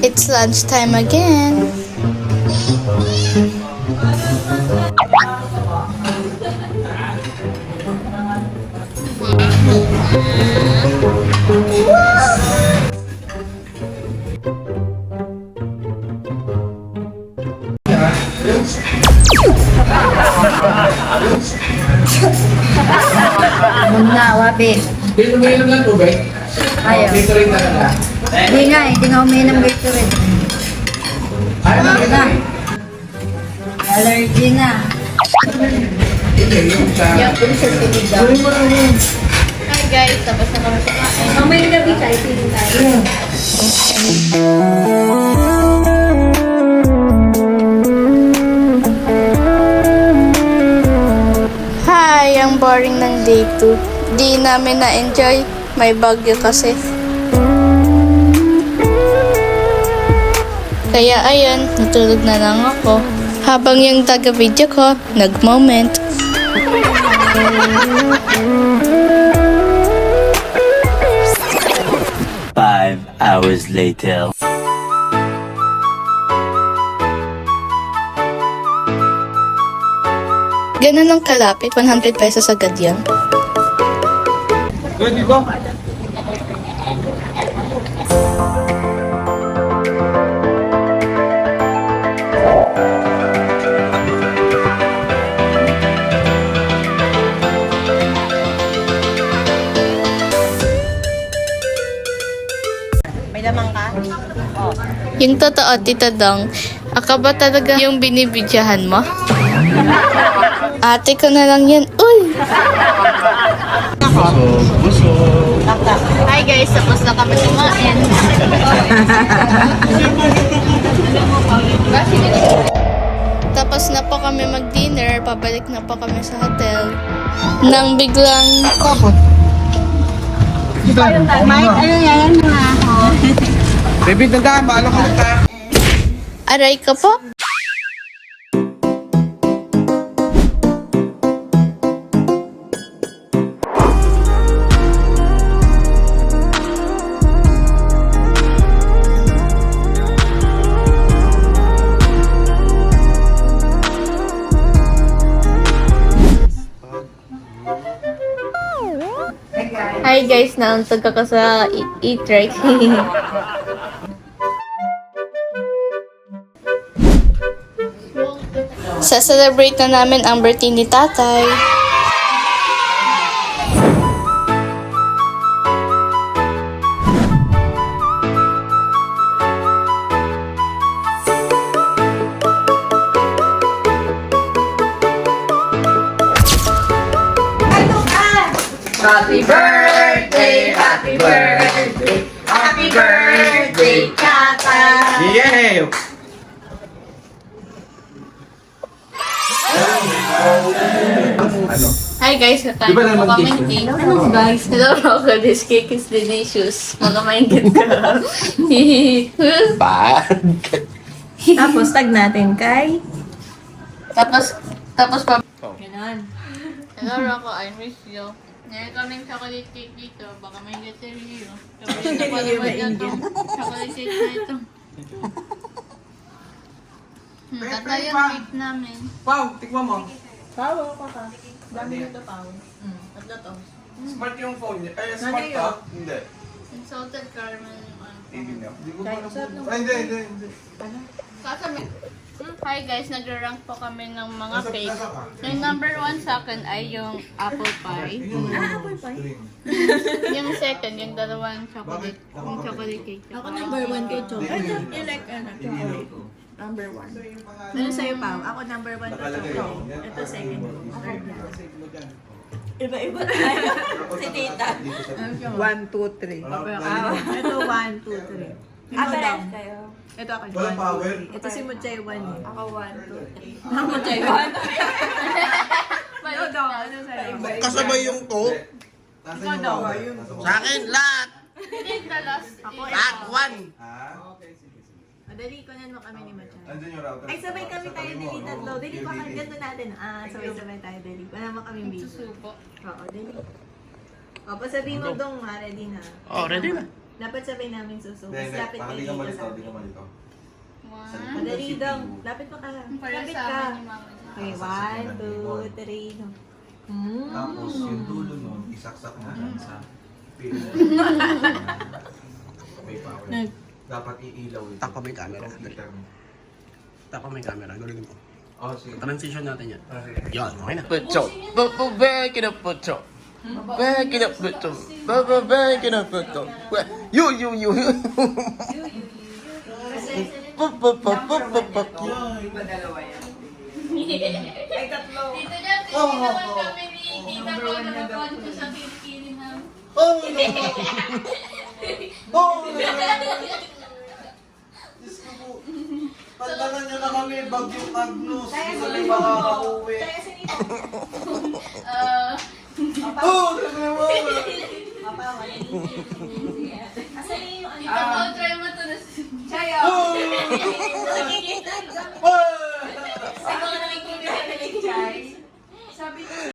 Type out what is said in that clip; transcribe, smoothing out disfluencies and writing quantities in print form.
It's lunchtime again. Muna, wabi. Hindi umiinom ng tubig? Ayaw. Dito rin talaga. Hindi nga, hindi nga uminom gusto rin. Ayaw na Na. Allergy na. yung sa... Hi guys, tapos na kami sa kain. Mamay na gabi tayo, piling tayo. Hi, ang boring ng day 2. Di namin na-enjoy. May bagyo kasi. Kaya ayun, natulog na lang ako. Habang yung taga-video ko, nag-moment. Five hours later. Ganun ang kalapit, 100 pesos agad yan. Pwede ba? May lamang ka? Oh. Yung totoo, Tita Dong, aka ba talaga yung binibidyahan mo? Ate ko na lang yan. Uy! Hi guys, tapos na kami kumain. Tapos na po kami mag-dinner, pabalik na po kami sa hotel. Nang biglang... Mike, ano yan mga ako? Baby, tandaan, maalo ka na tayo. Aray ka po. Hi guys, nauntog ako sa e-trike. Sa-celebrate na namin ang birthday ni tatay. Happy birthday, happy birthday, happy birthday, Tata. Yeah! Hi guys, kakain Di ba po naman kami cake cake. Hello guys. Hello Rocco, this cake is delicious. Mga maingit ka. Bad. Tapos tag natin kay... tapos pa. Ganon. Hello Rocco, I miss you. Ngayon kaming chocolate cake dito. Baka maingit si Rio. Chocolate na pala na to. Chocolate cake na ito. Tatlo yung cake namin. Pau, tikman mo. Pawo ka ka. Dami nito pawo. Tatlo to. Smart yung phone niya. Ay, smart Ano ka? yun? Hindi. Salted caramel. Hindi niya. Hindi ko pa Kahit sarap ng- Ay, hindi. Kasama. Hi guys, nag-rank po kami ng mga Nasa- cake. nasa ka? Yung number 1 sa akin ay yung apple pie. Apple pie? Yung second, yung dalawang chocolate, yung chocolate cake. Ako number 1 kay Chong. Ay, you like chocolate? Number 1. Ano sa'yo, Pao? Ako number 1 to Chong. Ito second. Third yan. Iba-iba tayo. Si Tita. 1, 2, 3. Ito 1, 2, 3. Pares kayo. Ito ako, Walang 1, power. 2, 3. Ito si Muchay 1 eh. Ako 1, 2, 3. Ako Muchay 1. Ikaw daw, ano sa'yo? Kasabay yung to. Ikaw daw. Sa akin, lahat. Hindi, the last. Ako Lahat, ito. one. Madali ko mo kami ni Muchay. Andun yung router. Ay, sabay kami tayo dili tatlo. Dili pa kami, ganito natin. Sabay-sabay tayo dili. Wala naman kami video. Susuko. Oo, dili. O, pasabihin mo dong, ready na. Oh, ready na. Dapat sabihin namin suso. Hindi, Mas lapit kayo hindi ka dito malito, sa hindi ka malito. One. Madali dong. Lapit pa ka. Para Lapit sa ka. amin ni Mama. Okay, 1, 2, 3. No. Tapos yung dulo nun, isaksak mo dyan sa piling. May power. Dapat iilaw ito. Takpa may camera. Computer mo. Tapos may camera. Galing mo. Oh, sige. Transition natin yan. Ah, sige. Yan, okay na. Putso. Back it up, putso. Back it up, putso. Back it up, putso. You. Tito Jam, hindi naman kami ni Tita ko nagpapanood ko sa kilikili na. Oh, no! Oh, no! Diyos ko po. Tandanan niyo na kami, Bagyong Agnos. Hindi kami makakauwi. Oh, no! Asan yung ano? Tita ko, try mo to na.